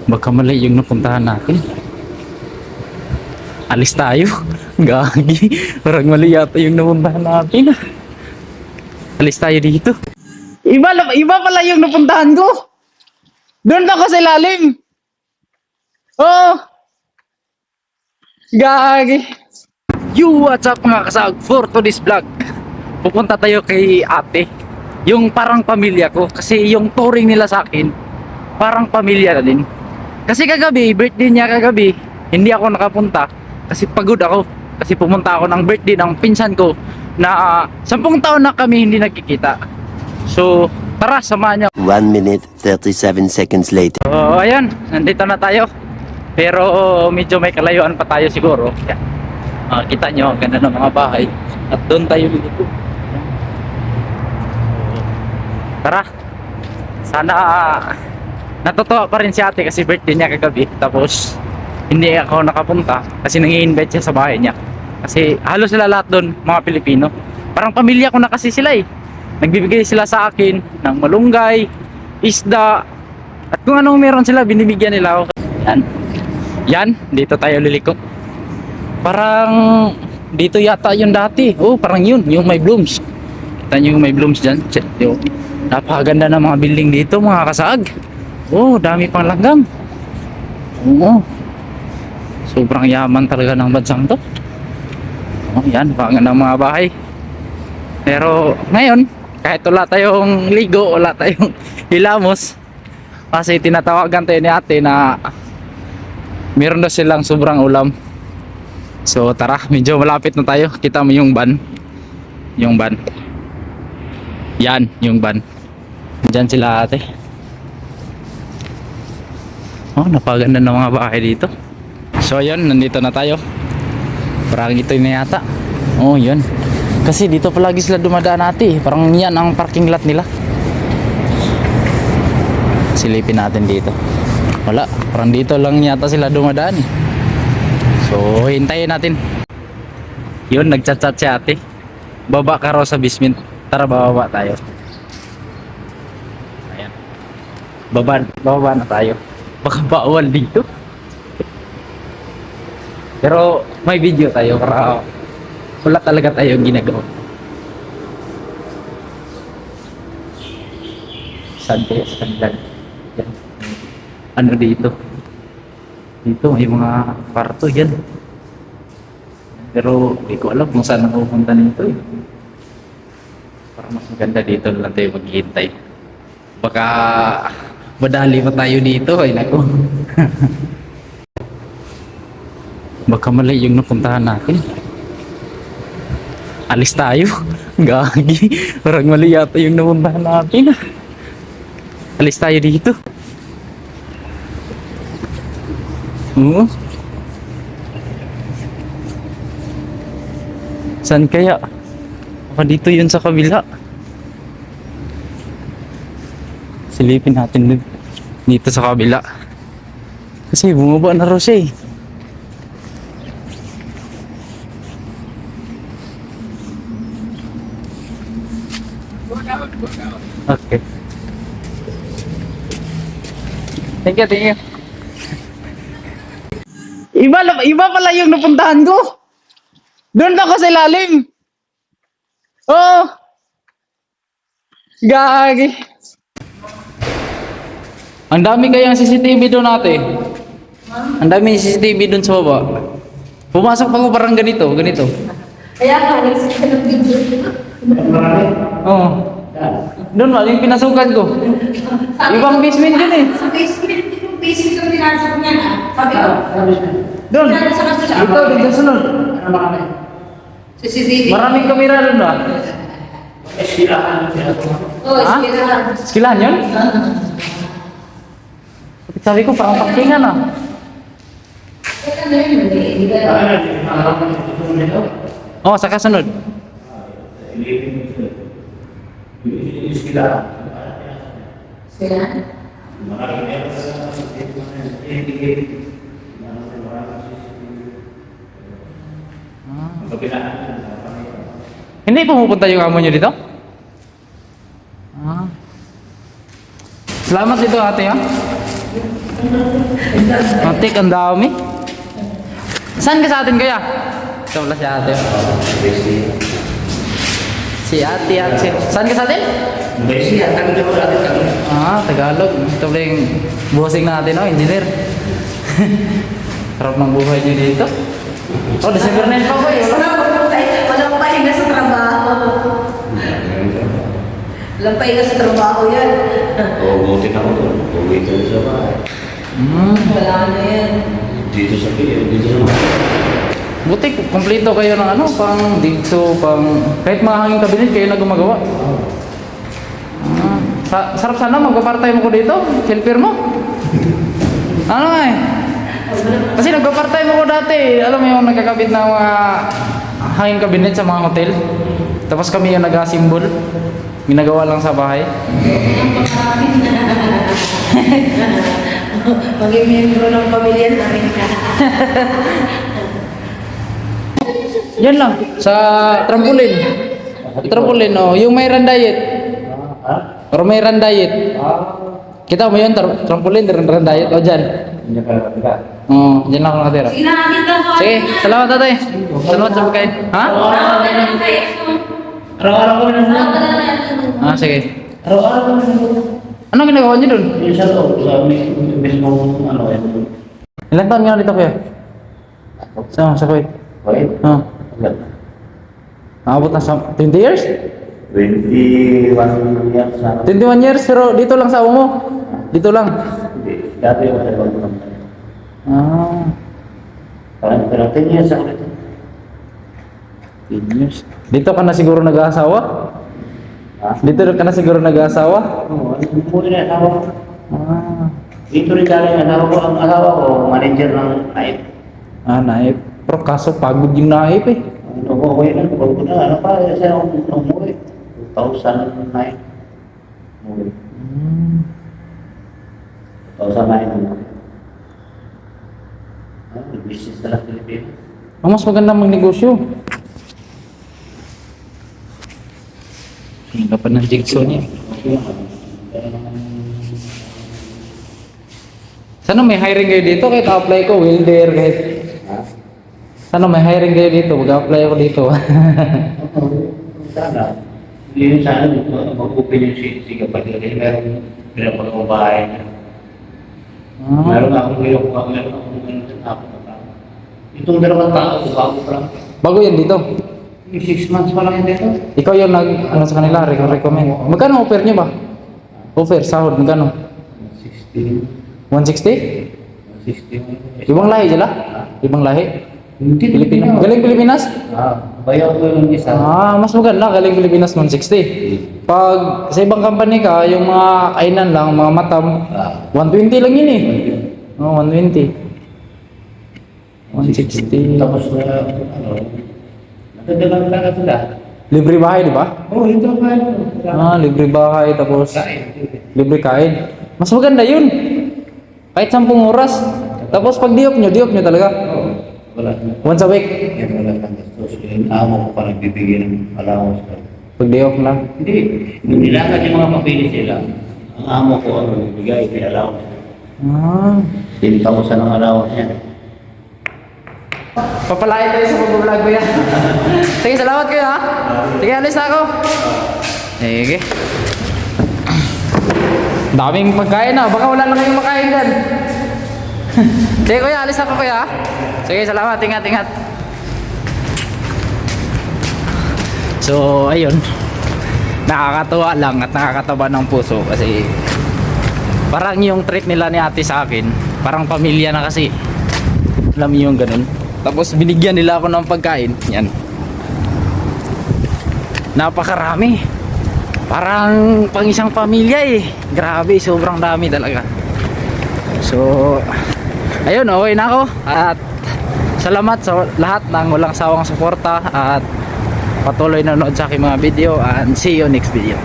Baka mali yung napuntahan natin. Alis tayo. Gagi. Parang mali yata yung napuntahan natin. Alis tayo dito. Iba pala yung napuntahan ko. Doon ako sa ilalim. Oh, gagi. What's up mga kasag? For today's vlog, pupunta tayo kay ate. Yung parang pamilya ko. Kasi yung touring nila sa akin, parang pamilya na din. Kasi kagabi, birthday niya kagabi, hindi ako nakapunta. Kasi pagod ako. Kasi pumunta ako ng birthday ng pinsan ko na 10 taon na kami hindi nagkikita. So, tara, samahan niyo. 1 minute 37 seconds later. So, ayan, nandito na tayo. Pero medyo may kalayuan pa tayo siguro. Yan. Kita nyo, ang ganda ng mga bahay. At doon tayo dito. Tara. Sana natutuwa pa rin si ate kasi birthday niya kagabi. Tapos hindi ako nakapunta kasi nang-i-invite siya sa bahay niya. Kasi halos sila lahat doon, mga Pilipino. Parang pamilya ko na kasi sila eh. Nagbibigay sila sa akin ng malunggay, isda, at kung anong meron sila, binibigyan nila ako. Yan. Yan, dito tayo liliko. Parang dito yata yung dati. Oh, parang yun, yung may blooms. Kita nyo yung may blooms dyan. Napakaganda ng mga building dito, mga kasag. Oh, dami pang langgam. Oo. Sobrang yaman talaga ng bansang to. Oh, yan, paganda ng mga bahay. Pero ngayon, kahit wala tayong ligo, wala tayong hilamos, kasi tinatawagan tayo ni ate na meron daw silang sobrang ulam. So tara, medyo malapit na tayo. Kita mo yung van. Yung van. Yan, yung van. Diyan sila ate. Oh, napaganda ng mga bahay dito. So yun, nandito na tayo. Parang ito na yata. Oh, yun. Kasi dito palagi sila dumadaan ate. Parang yan ang parking lot nila. Silipin natin dito. Wala, parang dito lang yata sila dumadaan. So, hintayin natin. Yun, nagchat-chat si ate. Baba ka raw sa basement. Tara, bababa tayo. Ayan. Bababa na tayo. Baka bawal dito. Pero may video tayo para wala talaga tayong ginagawa. Saan kaya sa kanila? Yan. Ano dito? Dito may mga kwarto yan. Pero hindi ko alam kung saan napupunta nito eh. Para mas maganda dito lang tayo maghihintay. Baka madali pa tayo dito ay nako. Baka mali yung napuntahan natin. Alis tayo. Gagi. Parang mali yata yung napuntahan natin. Alis tayo dito. Oo. Saan kaya? Baka dito yun sa kabila. Silipin natin dito sa kabila. Kasi bumaba na raw siya eh. Okay. Thank you. Iba pala yung napuntahan ko. Doon ako sa ilalim. Oh, gagi. Ang dami kayang CCTV doon natin. Ang dami CCTV doon sa baba. Pumasok pa ko parang ganito. Kaya ka, nagsasabi ng video. Oo. Doon wala yung pinasukan ko. Ibang basement yun eh. Sa basement, yung basement yung pinasok niya na. Sabi ko. Doon. Sa kaso siya. Ito, din sa sunod. CCTV. Maraming kamera doon ba? Oo, iskilahan. Skilan yun? Sabi ko parang parkingan ah. Kaya na yun, hindi ka. Oo, sa kasunod. Iskilahan? Hindi pumupunta yung amo nyo dito? Salamat dito ate ha. Matik, ang dami. Saan ka sa atin kaya? Ito pala si ate. Si ate, ate. Saan ka sa atin? Ah, Tagalog. Ito pala yung bossing natin, no? Engineer. Sarap ng buhay niyo dito. Oh, December 9 pa ko eh. Walang pahinga sa trabaho. Walang pahinga sa trabaho yan. Buti na ako doon. Uwi ka sa bahay. Wala na yan. Dito sa piyo, dito sa bahay. Buti, kompleto kayo ng ano, pang digso, pang... Kahit mga hanging kabinet, kayo na gumagawa. Sarap sana, magpa-part-time ko dito. Helper mo. Ano nga eh? Kasi nagpa-part-time ako dati. Alam mo yung nagkakabit ng mga hanging kabinet sa mga hotel. Tapos kami yung nag-asimbol. Ginagawa lang sa bahay. Maging membro ng pamilya namin ka. Yan lang, sa trampoline. Trampoline, oh. Yung may run diet. Or may run diet. Kita mo yun, trampoline, run diet. O, dyan. Hindi ka nakatira. Oo, dyan lang ako nakatira. Sige, nakakita ko. Sige, salamat tatay. Salamat sa pagkain. Ha? Araw-araw kami nandun. Ah, sige. Araw-araw kami nandun. Ano ginagawa niyo dun? Yung sa loob, sa mismong ano yan. Ilan taon nga dito kuya? Sa Kuwait? Wait. Ah. Nakabot na sa 20 years? 21 years na. 21 years, pero dito lang sa amo mo? Dito lang? Hindi. Dati yung sa loob naman. Ah, Parang 10 years ako dito. 10 years. Dito ka na siguro nag-aasawa? Ha? Dito ka na siguro nag-aasawa? Oo, muli na asawa ko. Ah, Dito rin galing asawa ko. Ang asawa ko, manager ng night. naip. Pero kaso pagod yung naip eh. Ano ko, okay lang. Kapag ko na, ano pa, siya ako umuwi. 2009. Umuwi. 2009 umuwi. Business na lang Pilipinas. Ang mas maganda magnegosyo. Hindi pa ng jigsaw niya. Sana may hiring kayo dito kahit apply ko, welder kahit... Sana may hiring kayo dito, mag-apply ako dito. Sana. Yun sana dito, mag-open yung siga pa dito. Meron pinapagawabahay na. Meron akong ginagawa, meron akong itong dalawang tao, bago pa lang. Bago yan dito. Yung 6 months pa lang yun dito. Ikaw yung ano sa kanila, recommend. Magkano offer niyo ba? Offer, sahod, magkano? 16. 160? Ibang lahi sila? Ibang lahi? Hindi, Pilipinas. Galing Pilipinas? bayaw ko yung isa. Ah, mas maganda, galing Pilipinas 160. Pag sa ibang company ka, yung mga kainan lang, mga matam, 120 lang yun eh. Oh, 120. 160. Tapos nadadalang talaga sila. Libre bahay, di ba? Oh, ito ba? Ah, libre bahay, tapos libre kain. Mas maganda yun. Kahit 10 oras. Tapos pag diop nyo talaga. Wala. Once a week. Yan wala kang gastos. Yung amo ko pa nagbibigay ng allowance ko. Pag diop lang. Hindi. Nung nilakad yung mga papilis nila, ang amo ko ang nagbibigay ng allowance. Ah. 10,000 ang allowance niya. Papalain tayo sa pag-vlog ko yan. Sige, salamat kayo ha. Sige, alis na ako. Sige. Daming pagkain na. Baka wala lang kayong makain dyan. Sige kuya, alis na ako kuya ha. Sige, salamat. Ingat, ingat. So, ayun. Nakakatuwa lang at nakakataba ng puso kasi parang yung treat nila ni ate sa akin, parang pamilya na kasi. Alam niyo yung ganun. Tapos binigyan nila ako ng pagkain. Yan. Napakarami. Parang pang isang pamilya eh. Grabe, sobrang dami talaga. So, ayun, okay na ako. At salamat sa lahat ng walang sawang suporta at patuloy na nanood sa aking mga video and see you next video.